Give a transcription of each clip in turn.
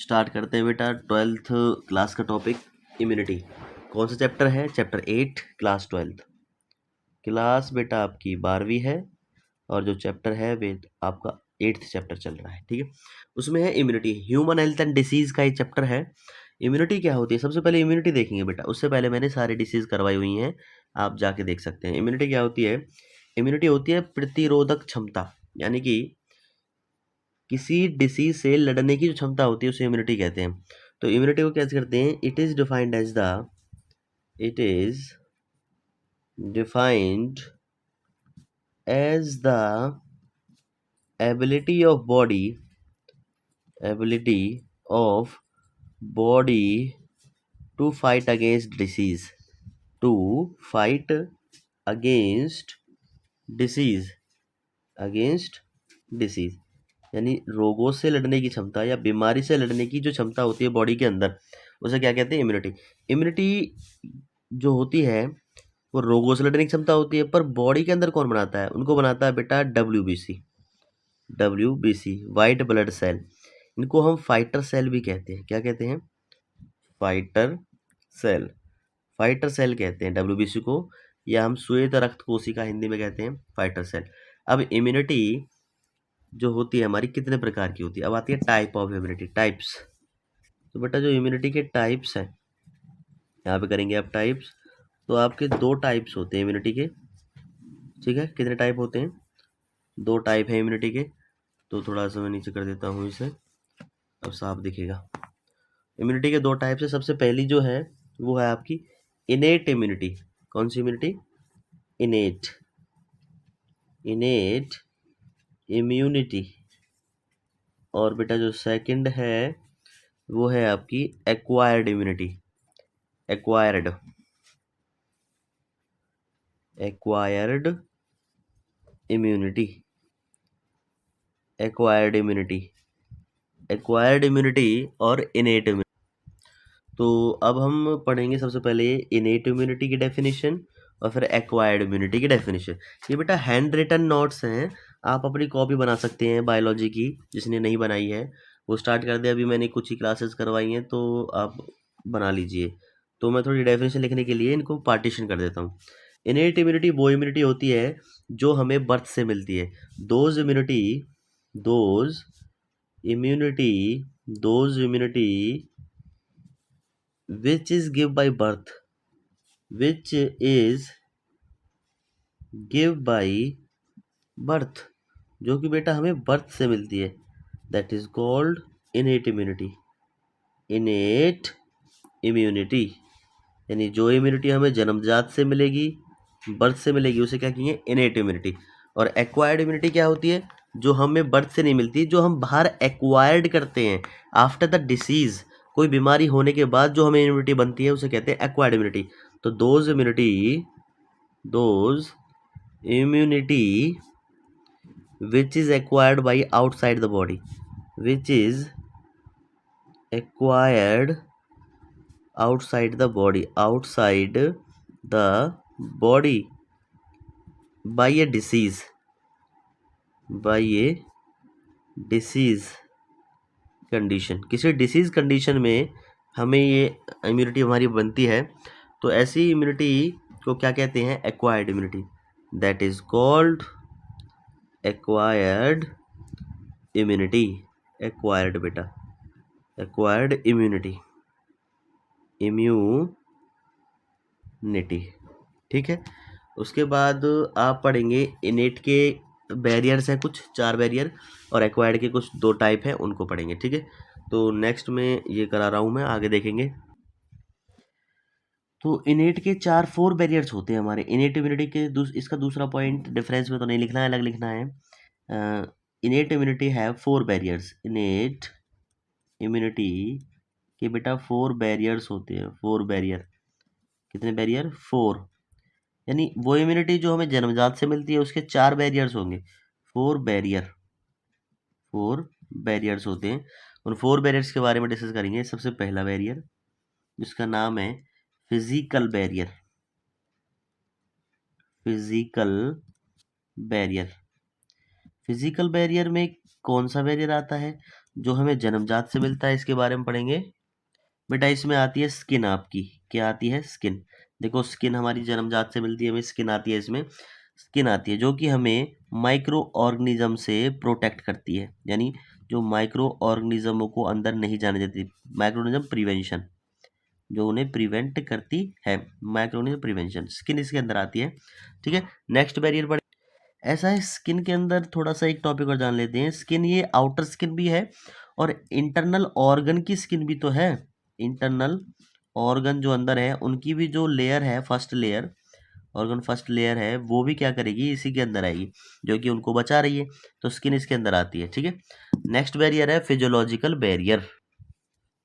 Start करते हैं बेटा 12th क्लास का टॉपिक इम्यूनिटी। कौन सा चैप्टर है? Chapter 8 class 12th। क्लास बेटा आपकी 12वीं है और जो चैप्टर है वे आपका 8th चैप्टर चल रहा है। ठीक है, उसमें है immunity, human health and disease का एक चैप्टर है। इम्यूनिटी क्या होती है? सबसे पहले इम्यूनिटी देखेंगे बेटा, उससे पहले मैंने सारी डिसीज करवाई हुई हैं, आप जाके देख सकते हैं। इम्यूनिटी क्या होती है? इम्यूनिटी होती है प्रतिरोधक क्षमता, यानी कि किसी डिसीज से लड़ने की जो क्षमता होती है उसे इम्यूनिटी कहते हैं। तो इम्यूनिटी को कैसे करते हैं? It is defined as the ability of body to fight against disease, यानी रोगों से लड़ने की क्षमता या बीमारी से लड़ने की जो क्षमता होती है बॉडी के अंदर, उसे क्या कहते हैं? इम्यूनिटी। इम्यूनिटी जो होती है वो रोगों से लड़ने की क्षमता होती है, पर बॉडी के अंदर कौन बनाता है? उनको बनाता है बेटा डब्ल्यूबीसी, वाइट ब्लड सेल। इनको हम फाइटर सेल भी कहते हैं। क्या कहते हैं? Fighter cell. फाइटर सेल कहते हैं डब्ल्यूबीसी को, या हम श्वेत रक्त कोशिका हिंदी में कहते हैं फाइटर सेल। अब इम्यूनिटी जो होती है हमारी कितने प्रकार की होती है? अब आती है टाइप ऑफ इम्यूनिटी, टाइप्स। तो बेटा जो इम्यूनिटी के टाइप्स हैं, यहाँ पे करेंगे आप टाइप्स। तो आपके दो टाइप्स होते हैं इम्यूनिटी के। ठीक है, कितने टाइप होते हैं? दो टाइप है इम्यूनिटी के। तो थोड़ा सा मैं नीचे कर देता हूँ इसे, अब साफ दिखेगा। इम्यूनिटी के दो टाइप है। सबसे पहली जो है वो है आपकी इनेट इम्यूनिटी। कौन सी इम्यूनिटी? Innate immunity. और बेटा जो सेकंड है वो है आपकी एक्वायर्ड इम्यूनिटी। एक्वायर्ड इम्यूनिटी और इनेट इम्यूनिटी। तो अब हम पढ़ेंगे सबसे पहले इनेट इम्यूनिटी की डेफिनेशन और फिर एक्वायर्ड इम्यूनिटी की डेफिनेशन। ये बेटा हैंड रिटन नोट्स हैं, आप अपनी कॉपी बना सकते हैं बायोलॉजी की, जिसने नहीं बनाई है वो स्टार्ट कर दे। अभी मैंने कुछ ही क्लासेस करवाई हैं तो आप बना लीजिए। तो मैं थोड़ी डेफिनेशन लिखने के लिए इनको पार्टीशन कर देता हूँ। इनेट इम्यूनिटी वो इम्यूनिटी होती है जो हमें बर्थ से मिलती है। Those immunity which is give by birth जो कि बेटा हमें बर्थ से मिलती है, that is called innate immunity. यानी जो इम्यूनिटी हमें जन्मजात से मिलेगी, बर्थ से मिलेगी, उसे क्या कहेंगे? Innate immunity. और एक्वायर्ड इम्यूनिटी क्या होती है? जो हमें बर्थ से नहीं मिलती, जो हम बाहर एक्वायर्ड करते हैं आफ्टर द डिसीज। कोई बीमारी होने के बाद जो हमें इम्यूनिटी बनती है उसे कहते हैं एक्वायर्ड इम्यूनिटी। तो those immunity which is acquired by outside the body by a disease condition. किसी डिसीज कंडीशन में हमें ये इम्यूनिटी हमारी बनती है, तो ऐसी इम्यूनिटी को क्या कहते हैं? Acquired immunity. That is called acquired immunity. Acquired बेटा, एक्वायर्ड इम्यूनिटी। ठीक है, उसके बाद आप पढ़ेंगे इनेट के बैरियर्स हैं कुछ 4 बैरियर, और एक्वायर्ड के कुछ 2 टाइप हैं, उनको पढ़ेंगे। ठीक है, तो नेक्स्ट में ये करा रहा हूँ मैं, आगे देखेंगे। तो इनेट के 4 बैरियर्स होते हैं हमारे इनेट इम्यूनिटी के। इसका दूसरा पॉइंट डिफरेंस में तो नहीं लिखना है, अलग लिखना है। इनेट इम्यूनिटी है 4 बैरियर्स। इनेट इम्यूनिटी के बेटा 4 बैरियर्स होते हैं। 4 बैरियर। कितने बैरियर? 4। यानी वो इम्यूनिटी जो हमें जन्मजात से मिलती है उसके 4 बैरियर्स होंगे। 4 बैरियर्स होते हैं। उन 4 बैरियर्स के बारे में डिस्कस करेंगे। सबसे पहला बैरियर जिसका नाम है फिजिकल बैरियर। फिजिकल बैरियर में कौन सा बैरियर आता है? जो हमें जन्मजात से मिलता है इसके बारे में पढ़ेंगे। बेटा इसमें आती है स्किन आपकी, क्या आती है? स्किन। देखो स्किन हमारी जन्मजात से मिलती है, हमें स्किन आती है, इसमें स्किन आती है जो कि हमें माइक्रो ऑर्गेनिज्म से प्रोटेक्ट करती है, यानी जो माइक्रो ऑर्गेनिज्मों को अंदर नहीं जाने देती, माइक्रो ऑर्गेनिज्म प्रिवेंशन, जो उन्हें प्रिवेंट करती है, माइक्रो ऑर्गेनिज्म प्रिवेंशन, स्किन इसके अंदर आती है। ठीक है, नेक्स्ट बैरियर पढ़े। ऐसा है स्किन के अंदर थोड़ा सा एक टॉपिक और जान लेते हैं। स्किन ये आउटर स्किन भी है और इंटरनल ऑर्गन की स्किन भी तो है। इंटरनल ऑर्गन जो अंदर है उनकी भी जो लेयर है, first layer, organ first layer है, वो भी क्या करेगी, इसी के अंदर आएगी, जो कि उनको बचा रही है। तो स्किन इसके अंदर आती है। ठीक है, नेक्स्ट बैरियर है फिजियोलॉजिकल बैरियर।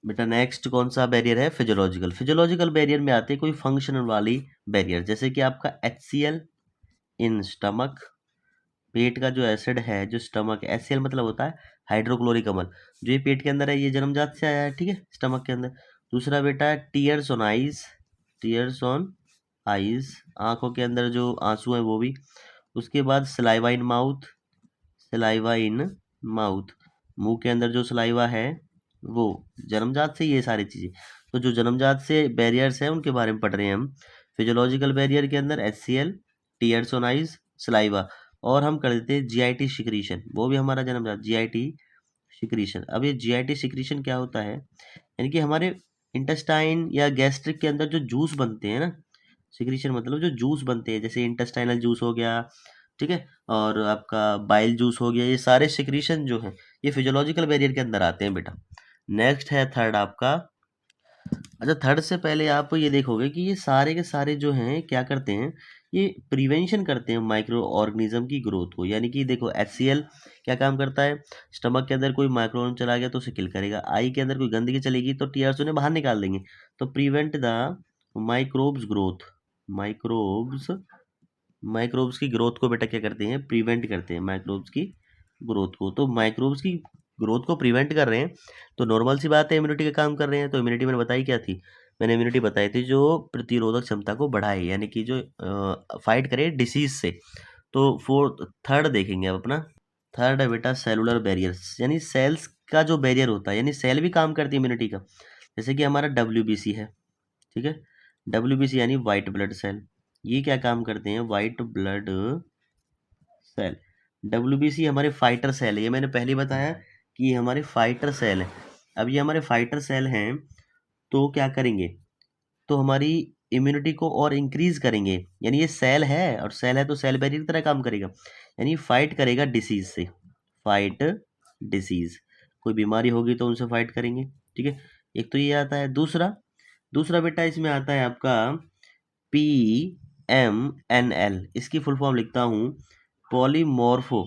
बेटा नेक्स्ट कौन सा बैरियर है? फिजियोलॉजिकल। फिजियोलॉजिकल बैरियर में आते हैं कोई फंक्शनल वाली बैरियर, जैसे कि आपका HCl इन स्टमक, पेट का जो एसिड है, जो स्टमक, HCl मतलब होता है हाइड्रोक्लोरिक अम्ल, जो ये पेट के अंदर है, ये जन्मजात से आया है। ठीक है, स्टमक के अंदर। दूसरा बेटा tears on eyes, tears on eyes, आंखों के अंदर जो आंसू हैं वो भी। उसके बाद saliva in mouth, saliva in mouth, मुंह के अंदर जो सलाइवा है वो, जन्मजात से ये सारी चीज़ें। तो जो जन्मजात से बैरियर्स हैं उनके बारे में पढ़ रहे हैं हम। फिजियोलॉजिकल बैरियर के अंदर HCl, tears on eyes, saliva, और हम कर देते हैं GIT सिक्रीशन, वो भी हमारा जन्मजात GIT सिक्रीशन। अब ये GIT सिक्रीशन क्या होता है, यानी कि हमारे इंटेस्टाइन या गैस्ट्रिक के अंदर जो जूस बनते हैं ना, सिक्रीशन मतलब जो जूस बनते हैं, जैसे इंटेस्टाइनल जूस हो गया, ठीक है, और आपका बाइल जूस हो गया, ये सारे सिक्रीशन जो है ये फिजियोलॉजिकल बैरियर के अंदर आते हैं बेटा। नेक्स्ट है थर्ड आपका। अच्छा, थर्ड से पहले आप ये देखोगे कि ये सारे के सारे जो हैं क्या करते हैं, ये प्रिवेंशन करते हैं माइक्रो ऑर्गेनिज्म की ग्रोथ को। यानी कि देखो HCl क्या काम करता है, स्टमक के अंदर कोई माइक्रो ऑर्गेनिज्म चला गया तो उसे किल करेगा, आई के अंदर कोई गंदगी चलेगी तो टीयर्स उन्हें बाहर निकाल देंगे, तो prevent the microbes growth, microbes, microbes की ग्रोथ को बेटा क्या करते हैं, प्रिवेंट करते हैं माइक्रोब्स की ग्रोथ को। तो माइक्रोब्स की ग्रोथ को प्रिवेंट कर रहे हैं, तो नॉर्मल सी बात है, इम्यूनिटी का काम कर रहे हैं। तो इम्यूनिटी मैंने बताई क्या थी, मैंने इम्यूनिटी बताई थी जो प्रतिरोधक क्षमता को बढ़ाए, यानी कि जो फाइट करे डिसीज से। तो फोर्थ थर्ड देखेंगे अब अपना। थर्ड है बेटा सेलुलर बैरियर्स, यानी सेल्स का जो बैरियर होता है, यानी सेल भी काम करती है इम्यूनिटी का। जैसे कि हमारा WBC है, ठीक है, WBC यानी वाइट ब्लड सेल, ये क्या काम करते हैं, वाइट ब्लड सेल। WBC हमारे फाइटर सेल है, ये मैंने पहले बताया कि ये हमारे फाइटर सेल हैं। अब ये हमारे फाइटर सेल हैं तो क्या करेंगे, तो हमारी इम्यूनिटी को और इंक्रीज करेंगे। यानी ये सेल है और सेल है तो सेल बैरियर की तरह काम करेगा, यानी फाइट करेगा डिसीज से, फाइट डिसीज, कोई बीमारी होगी तो उनसे फाइट करेंगे। ठीक है, एक तो ये आता है। दूसरा, दूसरा बेटा इसमें आता है आपका PMNL, इसकी फुल फॉर्म लिखता हूँ, polymorpho,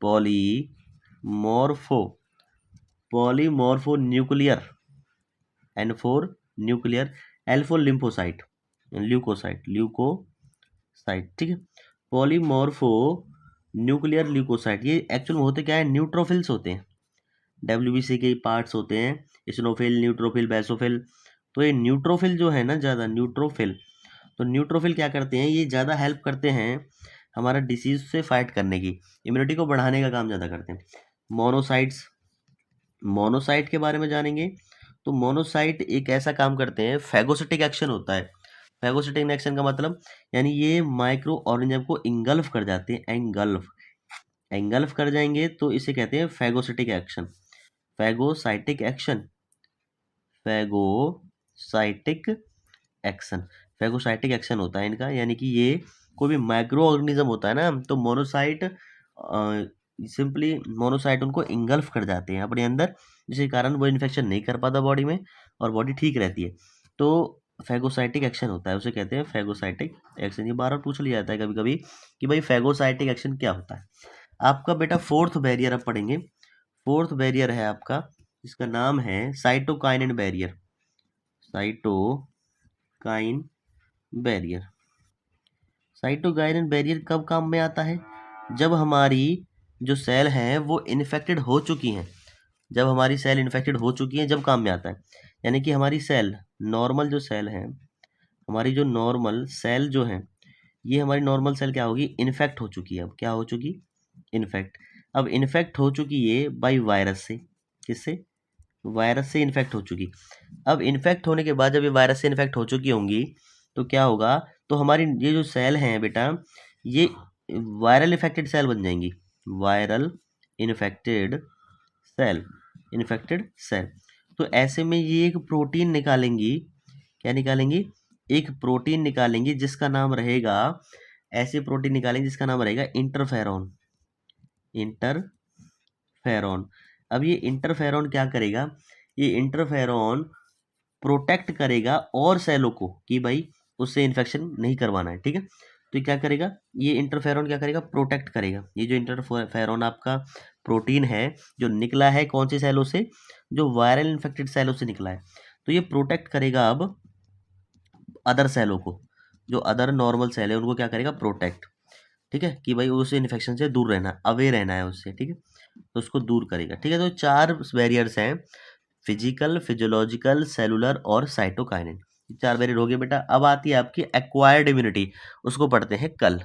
polymorpho, polymorpho nuclear, N for nuclear, L for lymphocyte, leukocyte, leukocyte. ठीक है, पॉलीमॉर्फो न्यूक्लियर ल्यूकोसाइट, ये एक्चुअल में होते क्या है, न्यूट्रोफिल्स होते हैं। WBC के पार्ट्स होते हैं, इसिनोफिल, न्यूट्रोफिल, बेसोफिल। तो ये न्यूट्रोफिल जो है ना, ज़्यादा न्यूट्रोफिल, तो न्यूट्रोफिल क्या करते हैं, ये ज़्यादा हेल्प करते हैं हमारा डिसीज से फाइट करने की, इम्यूनिटी को बढ़ाने का काम ज़्यादा करते हैं। मोनोसाइट्स, मोनोसाइट के बारे में जानेंगे। तो मोनोसाइट एक ऐसा काम करते हैं, फैगोसिटिक एक्शन होता है। फैगोसिटिक एक्शन का मतलब, यानी ये माइक्रो ऑर्गेनिज्म को इंगल्फ कर जाते हैं, एंगल्फ, एंगल्फ कर जाएंगे तो इसे कहते हैं phagocytic action, phagocytic action, phagocytic action, phagocytic action होता है इनका। यानी कि ये कोई भी माइक्रो ऑर्गेनिज्म होता है ना, तो मोनोसाइट, सिंपली मोनोसाइट उनको इंगल्फ कर जाते हैं अपने अंदर, जिसके कारण वो इन्फेक्शन नहीं कर पाता बॉडी में और बॉडी ठीक रहती है। तो फैगोसाइटिक एक्शन होता है, उसे कहते हैं फैगोसाइटिक एक्शन। ये बार बार पूछ लिया जाता है कभी कभी कि भाई फैगोसाइटिक एक्शन क्या होता है। आपका बेटा फोर्थ बैरियर अब पढ़ेंगे। फोर्थ बैरियर है आपका, इसका नाम है cytokinin barrier, cytokine barrier. Cytokinin barrier कब काम में आता है, जब हमारी जो सेल हैं वो इन्फेक्टेड हो चुकी हैं, जब हमारी सेल इन्फेक्टेड हो चुकी हैं जब काम में आता है। यानी कि हमारी सेल, नॉर्मल जो सेल है, हमारी जो नॉर्मल सेल जो है, ये हमारी नॉर्मल सेल क्या होगी, इन्फेक्ट हो चुकी है। अब क्या हो चुकी, इन्फेक्ट। अब इन्फेक्ट हो चुकी है बाई वायरस से, किससे? वायरस से इन्फेक्ट हो चुकी। अब इन्फेक्ट होने के बाद जब ये वायरस से इन्फेक्ट हो चुकी होंगी तो क्या होगा, तो हमारी ये जो सेल हैं बेटा, ये वायरल इन्फेक्टेड सेल बन जाएंगी। Viral infected cell, infected cell. तो ऐसे में ये एक प्रोटीन निकालेंगी। क्या निकालेंगी? एक प्रोटीन निकालेंगी जिसका नाम रहेगा, ऐसे प्रोटीन निकालेंगे जिसका नाम रहेगा इंटरफेरॉन। इंटरफेरॉन। अब ये इंटरफेरॉन क्या करेगा? ये इंटरफेरॉन प्रोटेक्ट करेगा और सेलों को कि भाई उससे इन्फेक्शन नहीं करवाना है, ठीक है। तो ये क्या करेगा? ये इंटरफेरॉन क्या करेगा? प्रोटेक्ट करेगा। ये जो इंटरफेरॉन आपका प्रोटीन है जो निकला है कौन सी सेलों से? जो वायरल इन्फेक्टेड सेलों से निकला है। तो ये प्रोटेक्ट करेगा अब अदर सेलों को, जो अदर नॉर्मल सेल है उनको क्या करेगा? प्रोटेक्ट, ठीक है, कि भाई उस इन्फेक्शन से दूर रहना, अवे रहना है उससे, ठीक है। तो उसको दूर करेगा, ठीक है। तो 4 बैरियर्स हैं, फिजिकल, फिजियोलॉजिकल, सेलुलर और साइटोकाइनेट। 4 बैरियर हो गए बेटा। अब आती है आपकी एक्वायर्ड इम्यूनिटी, उसको पढ़ते हैं कल।